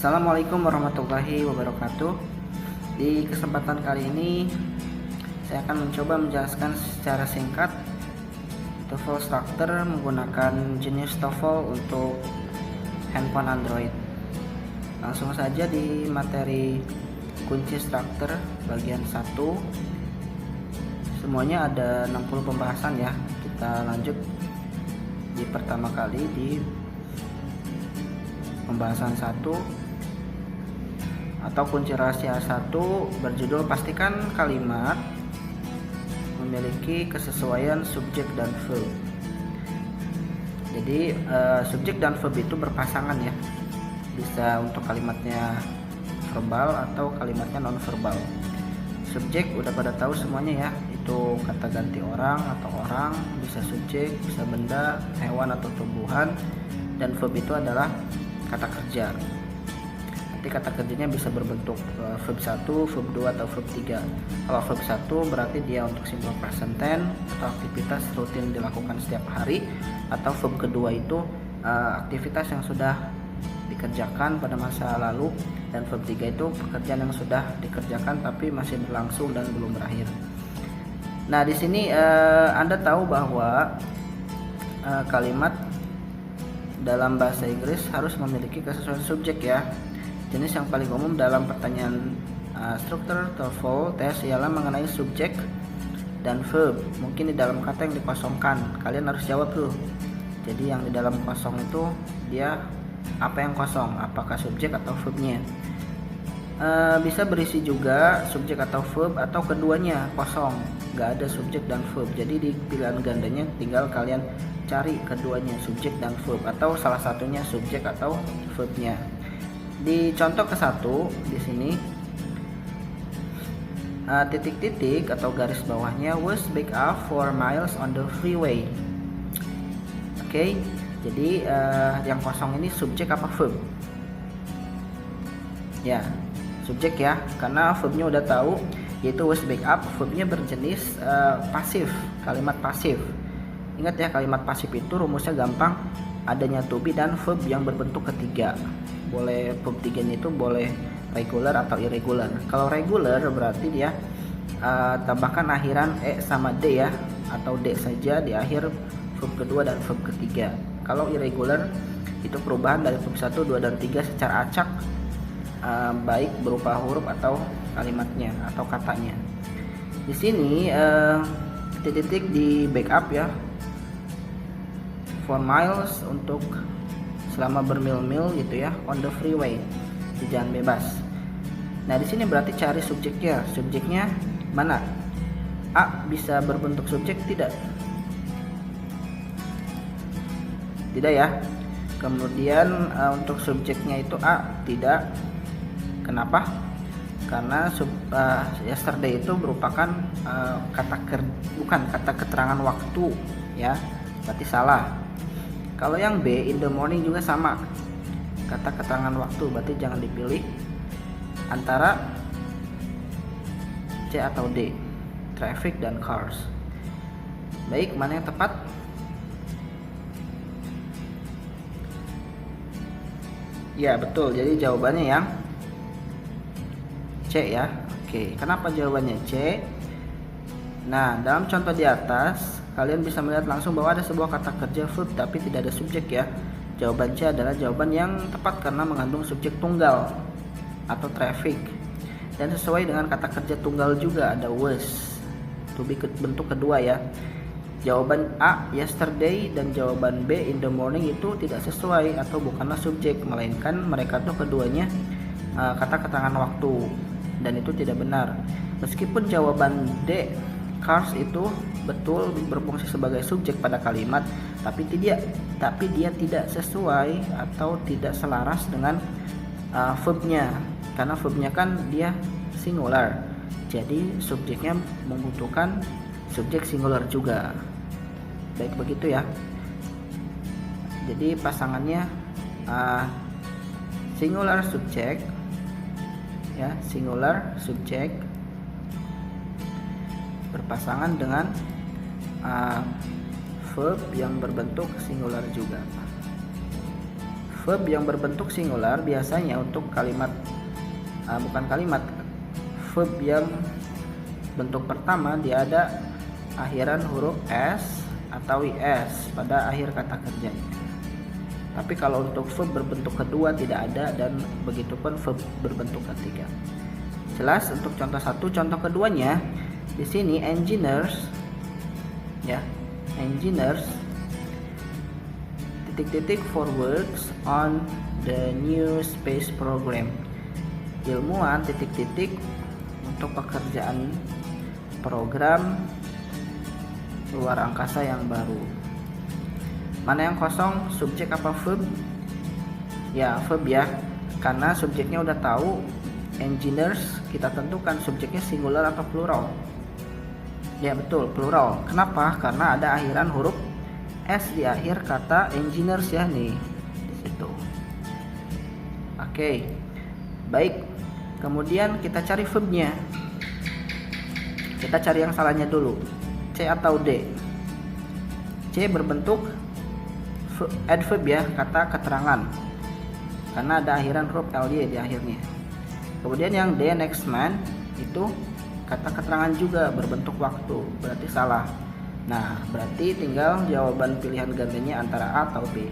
Assalamualaikum warahmatullahi wabarakatuh. Di kesempatan kali ini saya akan mencoba menjelaskan secara singkat TOEFL Structure menggunakan jenis TOEFL untuk handphone Android. Langsung saja di materi kunci Structure bagian 1. Semuanya ada 60 pembahasan ya. Kita lanjut di pertama kali di pembahasan 1 atau kunci rahasia 1 berjudul pastikan kalimat memiliki kesesuaian subjek dan verb. Jadi subjek dan verb itu berpasangan ya, bisa untuk kalimatnya verbal atau kalimatnya non verbal. Subjek udah pada tahu semuanya ya, itu kata ganti orang atau orang, bisa subjek, bisa benda, hewan atau tumbuhan. Dan verb itu adalah kata kerja. Nanti kata kerjanya bisa berbentuk verb 1, verb 2 atau verb 3. Kalau verb 1 berarti dia untuk simple present tense atau aktivitas rutin dilakukan setiap hari, atau verb kedua itu aktivitas yang sudah dikerjakan pada masa lalu, dan verb 3 itu pekerjaan yang sudah dikerjakan tapi masih berlangsung dan belum berakhir. Nah, di sini Anda tahu bahwa kalimat dalam bahasa Inggris harus memiliki kesesuaian subjek ya. Jenis yang paling umum dalam pertanyaan struktur TOEFL tes ialah mengenai subjek dan verb. Mungkin di dalam kata yang dikosongkan, kalian harus jawab tuh. Jadi yang di dalam kosong itu dia apa yang kosong, apakah subjek atau verbnya. Bisa berisi juga subjek atau verb atau keduanya kosong, nggak ada subjek dan verb. Jadi di pilihan gandanya tinggal kalian cari keduanya, subjek dan verb, atau salah satunya subjek atau verbnya. Di contoh ke-1 di sini titik-titik atau garis bawahnya was back up 4 miles on the freeway. Oke, jadi yang kosong ini subjek apa verb? Ya, subjek ya, karena verbnya udah tahu, yaitu was back up. Verbnya berjenis pasif, kalimat pasif. Ingat ya, kalimat pasif itu rumusnya gampang, adanya to be dan verb yang berbentuk ketiga. Boleh verb 3 itu boleh regular atau irregular. Kalau regular berarti dia tambahkan akhiran e sama d ya, atau d saja di akhir verb kedua dan verb ketiga. Kalau irregular itu perubahan dari verb 1, 2 dan 3 secara acak, baik berupa huruf atau kalimatnya atau katanya. Di sini titik-titik di backup ya, 4 miles untuk selama bermil-mil gitu ya, on the freeway, di jalan bebas. Nah, di sini berarti cari subjeknya. Subjeknya mana? A bisa berbentuk subjek tidak? Tidak ya. Kemudian untuk subjeknya itu A tidak. Kenapa? Karena yesterday itu merupakan bukan kata keterangan waktu ya, berarti salah. Kalau yang B, in the morning juga sama, kata keterangan waktu, berarti jangan dipilih antara C atau D, traffic dan cars. Baik, mana yang tepat? Ya betul, jadi jawabannya yang C ya. Oke, kenapa jawabannya C? Nah, dalam contoh di atas kalian bisa melihat langsung bahwa ada sebuah kata kerja verb tapi tidak ada subjek ya. Jawaban C adalah jawaban yang tepat karena mengandung subjek tunggal atau traffic, dan sesuai dengan kata kerja tunggal juga ada was, to be bentuk kedua ya. Jawaban A yesterday dan jawaban B in the morning itu tidak sesuai atau bukanlah subjek, melainkan mereka tuh keduanya kata keterangan waktu, dan itu tidak benar. Meskipun jawaban D cars itu betul berfungsi sebagai subjek pada kalimat, tapi dia tidak sesuai atau tidak selaras dengan verbnya, karena verbnya kan dia singular, jadi subjeknya membutuhkan subjek singular juga. Baik begitu ya. Jadi pasangannya singular subjek ya, singular subjek berpasangan dengan verb yang berbentuk singular juga. Verb yang berbentuk singular biasanya untuk kalimat verb yang bentuk pertama dia ada akhiran huruf s atau is pada akhir kata kerjanya. Tapi kalau untuk verb berbentuk kedua tidak ada, dan begitupun verb berbentuk ketiga. Jelas untuk contoh satu. Contoh keduanya di sini engineers ya, engineers for works on the new space program. Ilmuwan untuk pekerjaan program luar angkasa yang baru. Mana yang kosong, subjek apa verb? Ya, verb ya, karena subjeknya udah tahu. Engineers kita tentukan subjeknya singular atau plural. Ya betul, plural. Kenapa? Karena ada akhiran huruf s di akhir kata engineers ya nih di situ. Oke. Baik. Kemudian kita cari verbnya. Kita cari yang salahnya dulu. C atau D? C berbentuk adverb ya, kata keterangan. Karena ada akhiran huruf ly di akhirnya. Kemudian yang D, next man, itu kata keterangan juga berbentuk waktu, berarti salah. Nah, berarti tinggal jawaban pilihan gandanya antara A atau B.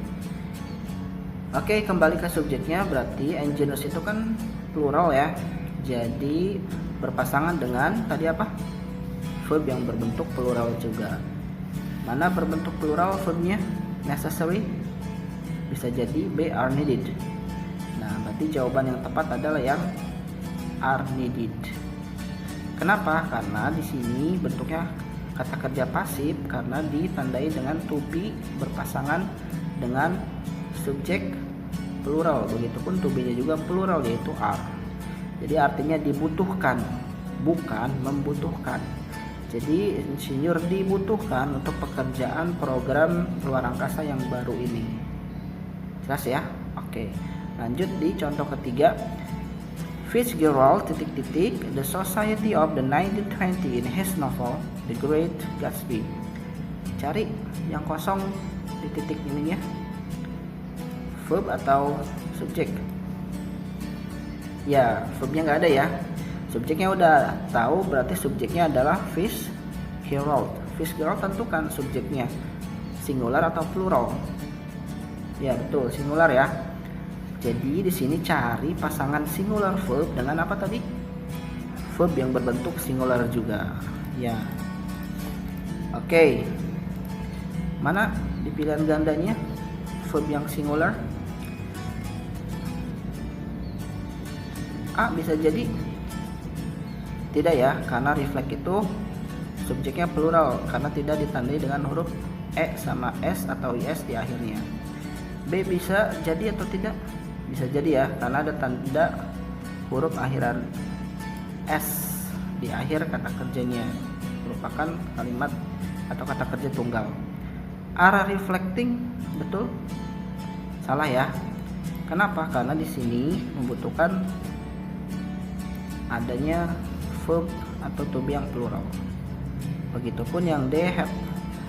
Oke, kembali ke subjeknya, berarti engineers itu kan plural ya. Jadi berpasangan dengan tadi apa? Verb yang berbentuk plural juga. Mana berbentuk plural verbnya? Necessary? Bisa jadi B, are needed. Nah, berarti jawaban yang tepat adalah yang are needed. Kenapa? Karena di sini bentuknya kata kerja pasif karena ditandai dengan to be berpasangan dengan subjek plural. Begitupun to be-nya juga plural yaitu are. Jadi artinya dibutuhkan, bukan membutuhkan. Jadi insinyur dibutuhkan untuk pekerjaan program luar angkasa yang baru ini. Jelas ya? Oke. Lanjut di contoh ketiga. Fitzgerald the society of the 1920 in his novel The Great Gatsby. Cari yang kosong di titik ininya. Verb atau subjek? Ya, verbnya nggak ada ya. Subjeknya udah tahu, berarti subjeknya adalah Fitzgerald. Fitzgerald tentukan subjeknya singular atau plural. Ya betul, singular ya. Jadi di sini cari pasangan singular verb dengan apa tadi? Verb yang berbentuk singular juga. Ya. Oke. Mana di pilihan gandanya verb yang singular? A bisa jadi. Tidak ya, karena reflect itu subjeknya plural karena tidak ditandai dengan huruf e sama s atau is di akhirnya. B bisa jadi atau tidak? Bisa jadi ya, karena ada tanda huruf akhiran s di akhir kata kerjanya, merupakan kalimat atau kata kerja tunggal. Are reflecting, betul? Salah ya. Kenapa? Karena di sini membutuhkan adanya verb atau to be yang plural. Begitupun yang D, have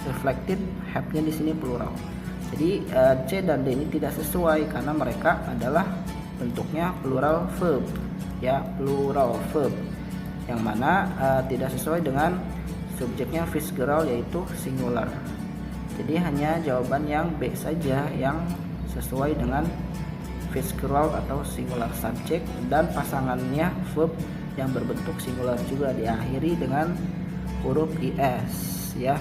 reflected, have-nya di sini plural. Jadi C dan D ini tidak sesuai karena mereka adalah bentuknya plural verb, ya plural verb, yang mana tidak sesuai dengan subjeknya Fitzgerald yaitu singular. Jadi hanya jawaban yang B saja yang sesuai dengan Fitzgerald atau singular subject dan pasangannya verb yang berbentuk singular juga diakhiri dengan huruf is ya.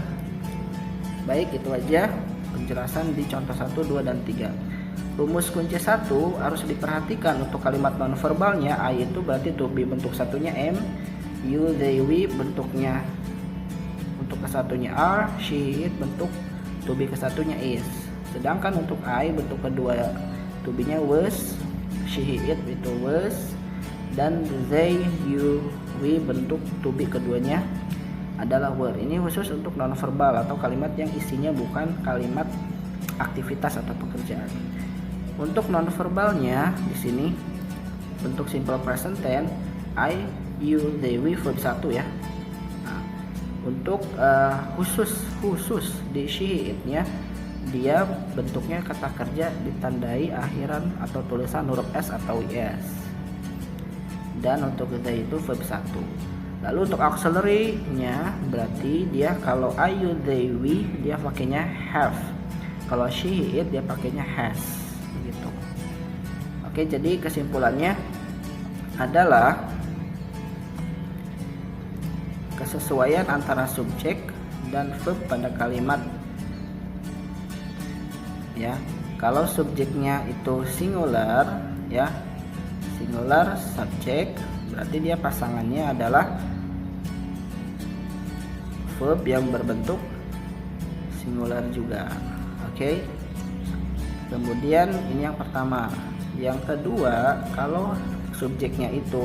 Baik, itu aja penjelasan di contoh 1, 2, dan 3. Rumus kunci 1 harus diperhatikan untuk kalimat nonverbalnya. A itu berarti to be bentuk satunya am, you, they, we bentuknya untuk kesatunya are, she, it bentuk to be kesatunya is. Sedangkan untuk I bentuk kedua to be nya was, she, it itu was, dan they, you, we bentuk to be keduanya adalah were. Ini khusus untuk nonverbal atau kalimat yang isinya bukan kalimat aktivitas atau pekerjaan. Untuk nonverbalnya di sini bentuk simple present tense I, you, they, we verb 1 ya. Nah, untuk khusus di she, it-nya dia bentuknya kata kerja ditandai akhiran atau tulisan huruf S atau IS. Dan untuk they itu verb 1. Lalu untuk auxiliary-nya berarti dia kalau I, you, they, we dia pakainya have. Kalau she, he, it dia pakainya has. Begitu. Oke, jadi kesimpulannya adalah kesesuaian antara subjek dan verb pada kalimat. Ya, kalau subjeknya itu singular, ya, singular subject, berarti dia pasangannya adalah verb yang berbentuk singular juga. Oke. Kemudian ini yang pertama. Yang kedua, kalau subjeknya itu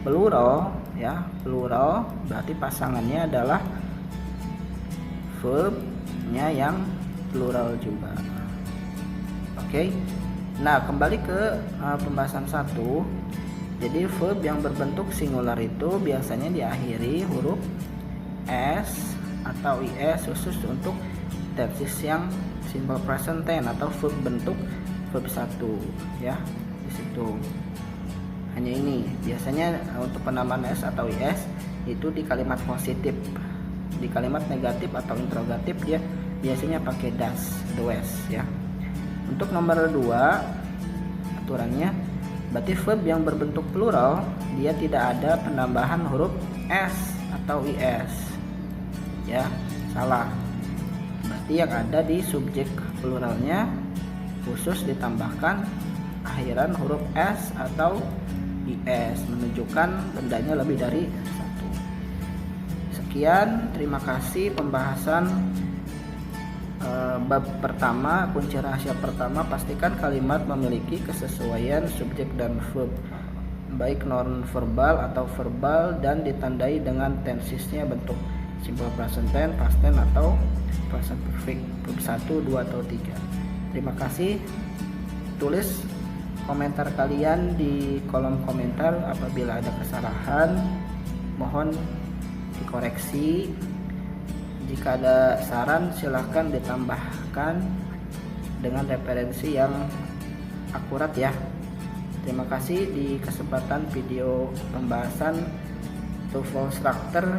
plural, ya, plural, berarti pasangannya adalah verbnya yang plural juga. Oke. Nah, kembali ke pembahasan 1. Jadi verb yang berbentuk singular itu biasanya diakhiri huruf S atau IS khusus untuk tenses yang simple present tense atau verb bentuk verb 1, ya. Di situ. Hanya ini. Biasanya untuk penambahan S atau IS itu di kalimat positif. Di kalimat negatif atau interrogatif dia biasanya pakai das, ya. Untuk nomor 2 aturannya berarti verb yang berbentuk plural dia tidak ada penambahan huruf S atau IS, ya, salah. Berarti yang ada di subjek pluralnya khusus ditambahkan akhiran huruf S atau IS menunjukkan bendanya lebih dari 1. Sekian, terima kasih pembahasan bab pertama. Kunci rahasia pertama, pastikan kalimat memiliki kesesuaian subjek dan verb, baik non verbal atau verbal, dan ditandai dengan tensesnya bentuk simple present tense, past tense atau present perfect, verb 1, 2 atau 3. Terima kasih. Tulis komentar kalian di kolom komentar. Apabila ada kesalahan mohon dikoreksi. Jika ada saran silahkan ditambahkan dengan referensi yang akurat, ya. Terima kasih. Di kesempatan video pembahasan TOEFL Structure